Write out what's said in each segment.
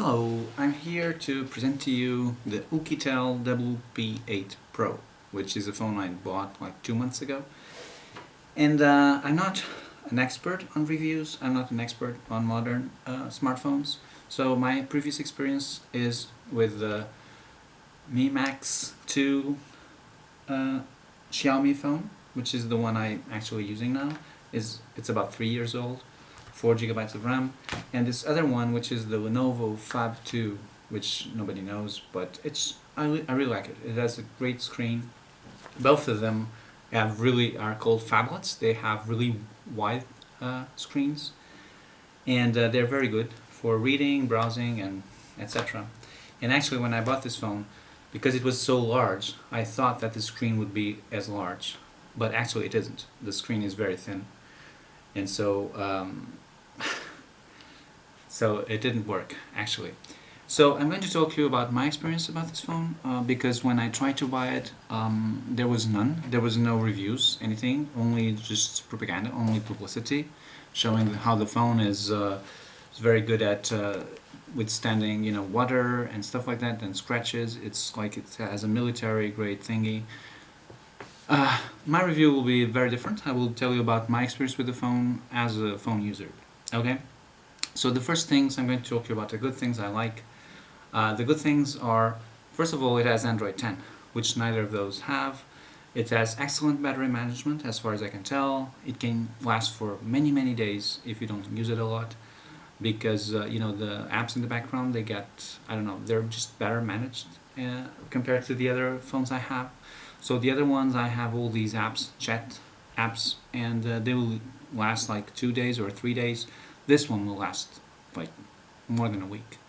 Hello, I'm here to present to you the Oukitel WP8 Pro, which is a phone I bought like 2 months ago. And I'm not an expert on reviews, I'm not an expert on modern smartphones. So my previous experience is with the Mi Max 2 Xiaomi phone, which is the one I'm actually using now. It's about 3 years old, 4 gigabytes of RAM, and this other one, which is the Lenovo Fab 2, which nobody knows, but I really like it. It has a great screen. Both of them are called phablets. They have really wide screens, and they're very good for reading, browsing, and etc. And actually, when I bought this phone, because it was so large, I thought that the screen would be as large, but actually it isn't. The screen is very thin, and so it didn't work actually. So I'm going to talk to you about my experience about this phone, because when I tried to buy it, there was none. There was no reviews, anything, only just propaganda, only publicity, showing how the phone is very good at withstanding, water and stuff like that, and scratches. It's like it has a military grade thingy. My review will be very different. I will tell you about my experience with the phone as a phone user. Okay? So the first things I'm going to talk to you about, the good things I like. The good things are, first of all, it has Android 10, which neither of those have. It has excellent battery management, as far as I can tell. It can last for many, many days if you don't use it a lot, because the apps in the background, they get, I don't know, they're just better managed compared to the other phones I have. So the other ones, I have all these apps, chat apps, and they will last like 2 days or 3 days. This one will last like more than a week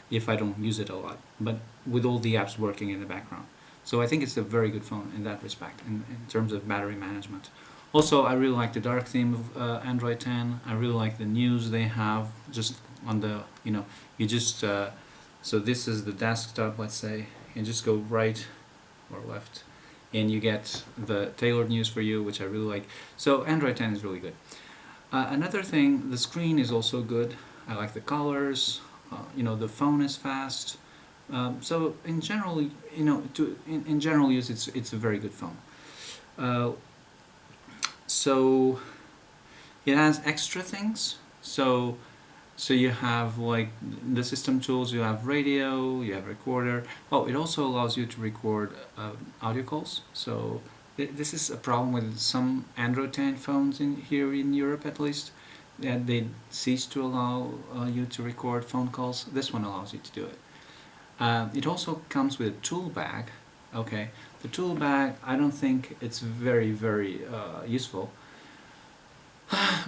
if I don't use it a lot, but with all the apps working in the background. So I think it's a very good phone in that respect, in terms of battery management. Also, I really like the dark theme of Android 10. I really like the news they have just on the, you just, so this is the desktop, let's say, and just go right or left, and you get the tailored news for you, which I really like. So Android 10 is really good. Another thing, the screen is also good. I like the colors. The phone is fast. So in general, in general use, it's a very good phone. So it has extra things. So you have like the system tools. You have radio. You have recorder. Oh, it also allows you to record audio calls. So this is a problem with some Android 10 phones here in Europe, at least. They cease to allow you to record phone calls. This one allows you to do it. It also comes with a tool bag. Okay, the tool bag, I don't think it's very, very useful,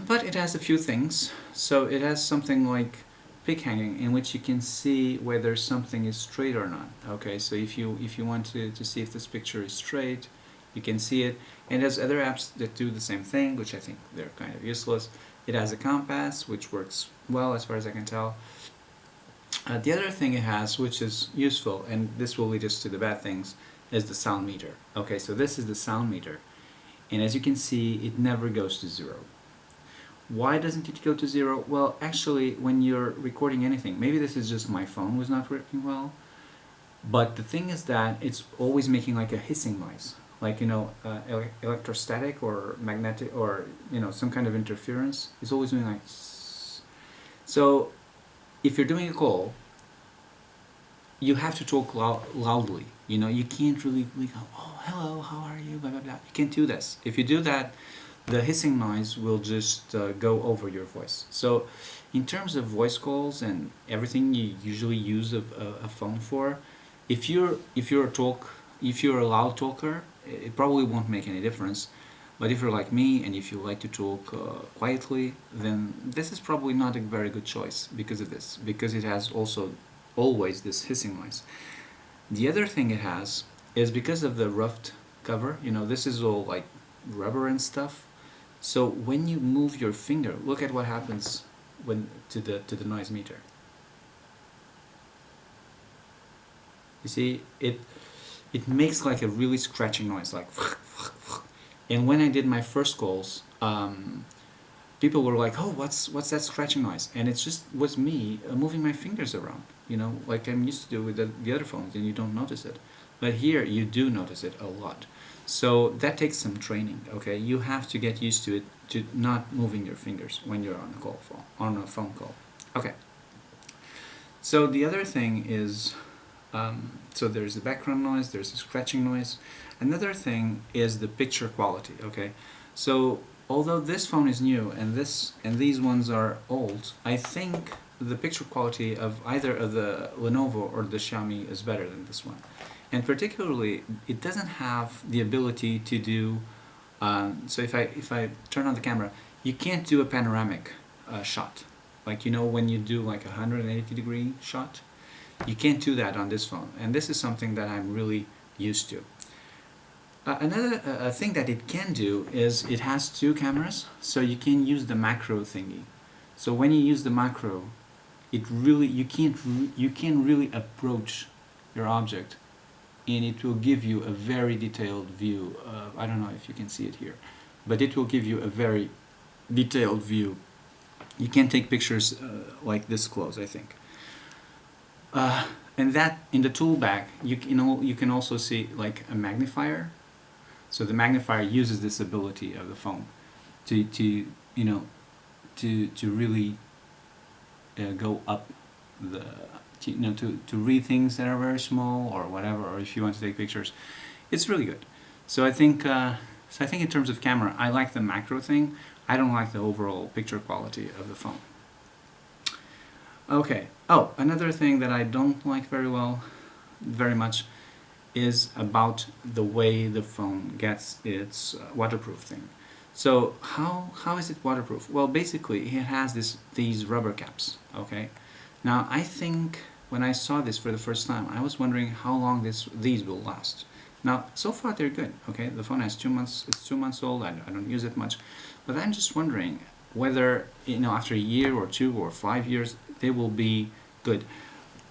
but it has a few things. So it has something like pic hanging, in which you can see whether something is straight or not. Okay, so if you want to see if this picture is straight, you can see it. And it has other apps that do the same thing, which I think they're kind of useless. It has a compass, which works well as far as I can tell. The other thing it has, which is useful, and this will lead us to the bad things, is the sound meter. Okay, so this is the sound meter, and as you can see, it never goes to zero. Why doesn't it go to zero? Well, actually, when you're recording anything, maybe this is just my phone was not working well, but the thing is that it's always making like a hissing noise, like electrostatic or magnetic, or some kind of interference. It's always doing like. So if you're doing a call, you have to talk loudly. You can't really go, oh, hello, how are you, blah blah blah. You can't do this. If you do that, the hissing noise will just go over your voice. So in terms of voice calls and everything you usually use a phone for, if you're a loud talker, it probably won't make any difference. But if you're like me and if you like to talk quietly, then this is probably not a very good choice because of this, because it has also always this hissing noise. The other thing it has is because of the roughed cover, this is all like rubber and stuff. So when you move your finger, look at what happens to the noise meter. You see, it makes like a really scratching noise, like. And when I did my first calls people were like, "Oh, what's that scratching noise?" And it just was me moving my fingers around, you know, like I'm used to do with the other phones, and you don't notice it. But here you do notice it a lot. So that takes some training. Okay, you have to get used to it, to not moving your fingers when you're on a phone call. Okay. So the other thing is, so there's the background noise, there's the scratching noise. Another thing is the picture quality. Okay, so although this phone is new and these ones are old, I think the picture quality of either of the Lenovo or the Xiaomi is better than this one. And particularly, it doesn't have the ability to do. So if I turn on the camera, you can't do a panoramic shot. Like, you know, when you do like a 180-degree shot, you can't do that on this phone. And this is something that I'm really used to. Another thing that it can do is it has two cameras, so you can use the macro thingy. So when you use the macro, it really you can really approach your object, and it will give you a very detailed view. I don't know if you can see it here, but it will give you a very detailed view. You can take pictures like this close, I think. And that in the tool bag, you can also see like a magnifier. So the magnifier uses this ability of the phone to really go up the to read things that are very small or whatever, or if you want to take pictures, it's really good. So I think in terms of camera, I like the macro thing. I don't like the overall picture quality of the phone. Okay. Oh, another thing that I don't like very much, is about the way the phone gets its waterproof thing. So how is it waterproof? Well, basically it has these rubber caps. Okay. Now I think when I saw this for the first time, I was wondering how long these will last. Now so far they're good. Okay, the phone has 2 months. It's 2 months old. I don't use it much, but I'm just wondering whether, you know, after a year or 2 or 5 years they will be good.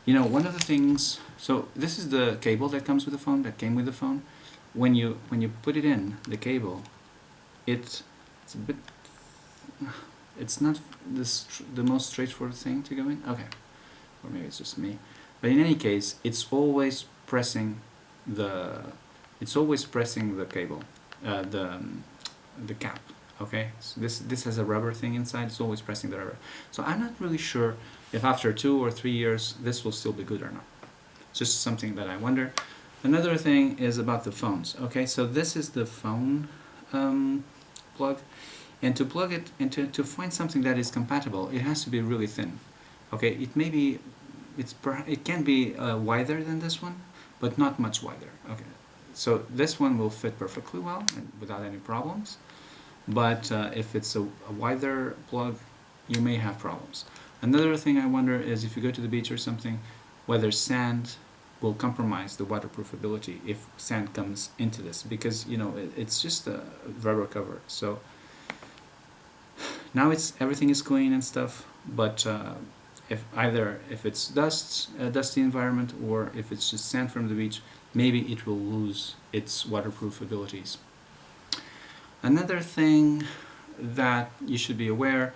You know, one of the things. So this is the cable that comes with the phone. That came with the phone. When you put it in the cable, it's a bit. It's not the most straightforward thing to go in. Okay, or maybe it's just me. But in any case, it's always pressing the cable, the cap. Okay, so this has a rubber thing inside. It's always pressing the rubber. So I'm not really sure if after 2 or 3 years this will still be good or not. It's just something that I wonder. Another thing is about the phones. Okay, so this is the phone plug, and to plug it and to find something that is compatible, it has to be really thin. Okay, it can be wider than this one, but not much wider. Okay, so this one will fit perfectly well and without any problems. But if it's a wider plug, you may have problems. Another thing I wonder is if you go to the beach or something, whether sand will compromise the waterproof ability if sand comes into this, because you know it's just a rubber cover. So now everything is clean and stuff, but if it's a dusty environment, or if it's just sand from the beach, maybe it will lose its waterproof abilities. Another thing that you should be aware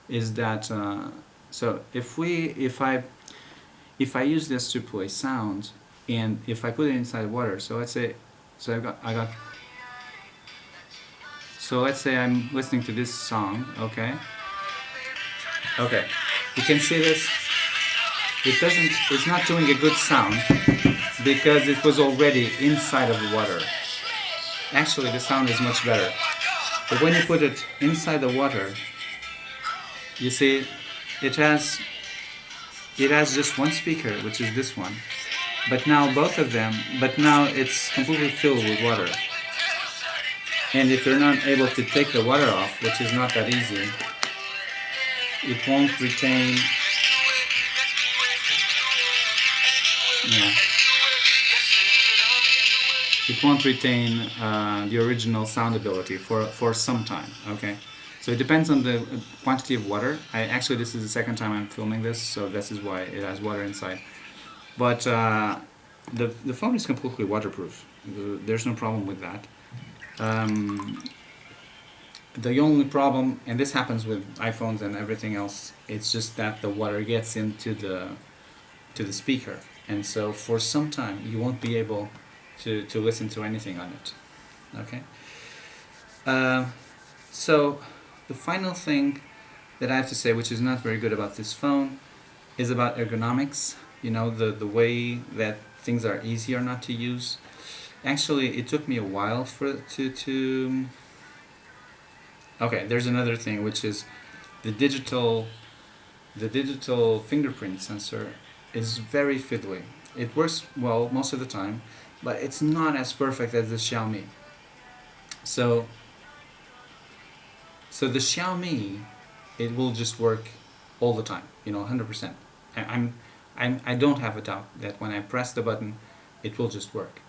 is that so if I use this to play sound, and if I put it inside water, so let's say let's say I'm listening to this song, okay, you can see this. It's not doing a good sound because it was already inside of the water. Actually, the sound is much better. But when you put it inside the water, you see it has just one speaker, which is this one. But now it's completely filled with water. And if you're not able to take the water off, which is not that easy, it won't retain. Yeah. It won't retain the original sound ability for some time. Okay, so it depends on the quantity of water. This is the second time I'm filming this, so this is why it has water inside. But the phone is completely waterproof. There's no problem with that. The only problem, and this happens with iPhones and everything else, it's just that the water gets into the speaker, and so for some time you won't be able to listen to anything on it. Okay. Uh, so the final thing that I have to say, which is not very good about this phone, is about ergonomics. You know, the way that things are easier not to use. Actually, it took me a while for to. Okay, there's another thing, which is the digital the digital fingerprint sensor is very fiddly. It works well most of the time, but it's not as perfect as the Xiaomi. So the Xiaomi, it will just work all the time, 100%. I don't have a doubt that when I press the button, it will just work.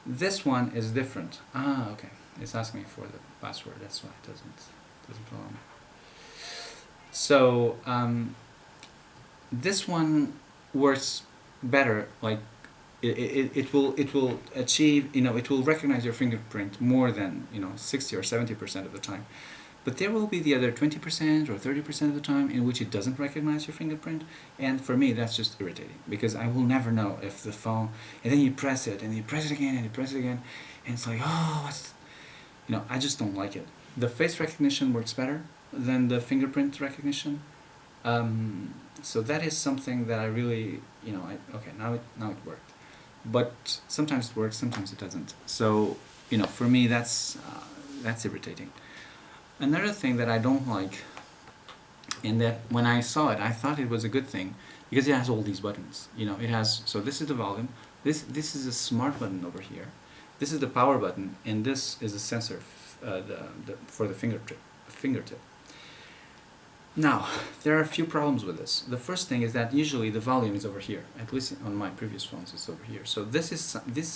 This one is different. Ah, okay. It's asking me for the password. That's why it doesn't allow me. So this one works better. Like it will achieve. It will recognize your fingerprint more than 60 or 70% of the time. But there will be the other 20% or 30% of the time in which it doesn't recognize your fingerprint, and for me that's just irritating because I will never know if the phone, and then you press it and you press it again and you press it again, and it's like, oh, I just don't like it. The face recognition works better than the fingerprint recognition, so that is something that I really, okay, now it worked, but sometimes it works, sometimes it doesn't. So for me that's irritating. Another thing that I don't like, and that when I saw it, I thought it was a good thing, because it has all these buttons. It has, so this is the volume, this is a smart button over here, this is the power button, and this is a sensor for the fingertip. Now, there are a few problems with this. The first thing is that usually the volume is over here, at least on my previous phones it's over here. So this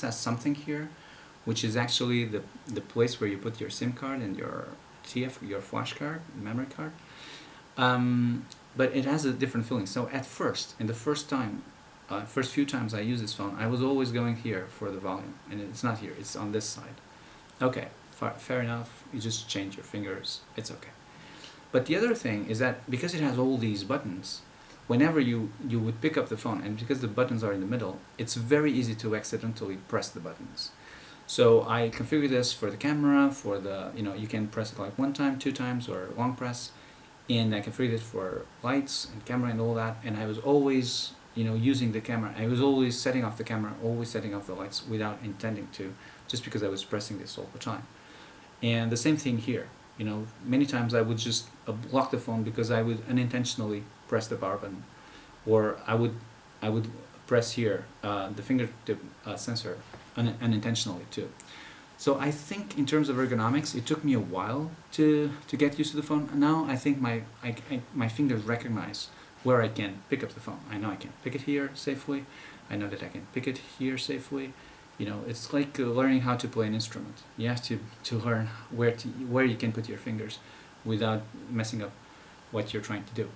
has something here, which is actually the place where you put your SIM card and your your flash card, memory card, but it has a different feeling. So at first, in the first few times I use this phone, I was always going here for the volume, and it's not here, it's on this side. Okay, fair enough, you just change your fingers, it's okay. But the other thing is that because it has all these buttons, whenever you would pick up the phone, and because the buttons are in the middle, it's very easy to accidentally press the buttons. So I configure this for the camera, for the, you can press it like 1 time, 2 times, or long press, and I configured it for lights and camera and all that, and I was always, using the camera, I was always setting off the camera, always setting off the lights without intending to, just because I was pressing this all the time. And the same thing here, many times I would just block the phone because I would unintentionally press the power button, or I would press here, the fingertip sensor, unintentionally too. So I think in terms of ergonomics, it took me a while to get used to the phone. Now I think my fingers recognize where I can pick up the phone. I know I can pick it here safely. I know that I can pick it here safely. It's like learning how to play an instrument. You have to learn where you can put your fingers without messing up what you're trying to do.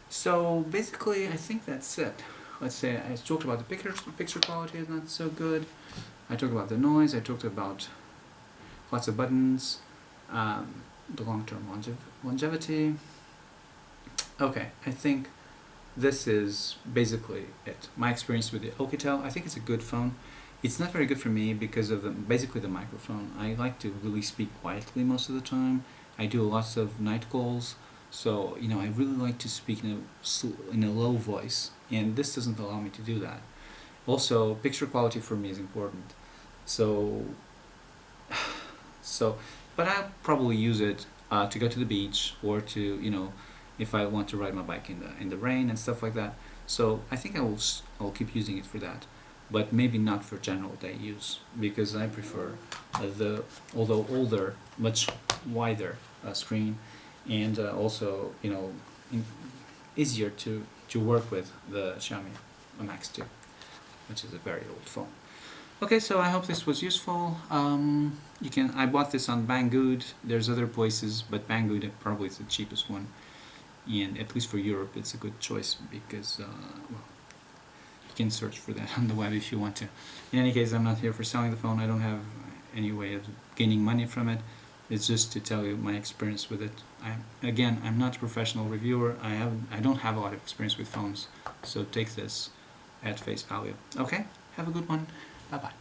So basically, I think that's it. Let's say I talked about the picture quality is not so good. I talked about the noise. I talked about lots of buttons, the long-term longevity. Okay, I think this is basically it. My experience with the Oukitel, I think it's a good phone. It's not very good for me because of basically the microphone. I like to really speak quietly most of the time. I do lots of night calls, so I really like to speak in a low voice, and this doesn't allow me to do that. Also, picture quality for me is important. So but I'll probably use it to go to the beach, or to if I want to ride my bike in the rain and stuff like that. So I think I'll keep using it for that, but maybe not for general day use, because I prefer the although older, much wider screen, and also easier to work with the Xiaomi Max 2, which is a very old phone. Okay, so I hope this was useful. I bought this on Banggood. There's other places, but Banggood probably is the cheapest one, and at least for Europe it's a good choice because well, you can search for that on the web if you want to. In any case, I'm not here for selling the phone. I don't have any way of gaining money from it. It's just to tell you my experience with it. I'm not a professional reviewer. I don't have a lot of experience with phones, so take this at face value. Okay, have a good one. Bye bye.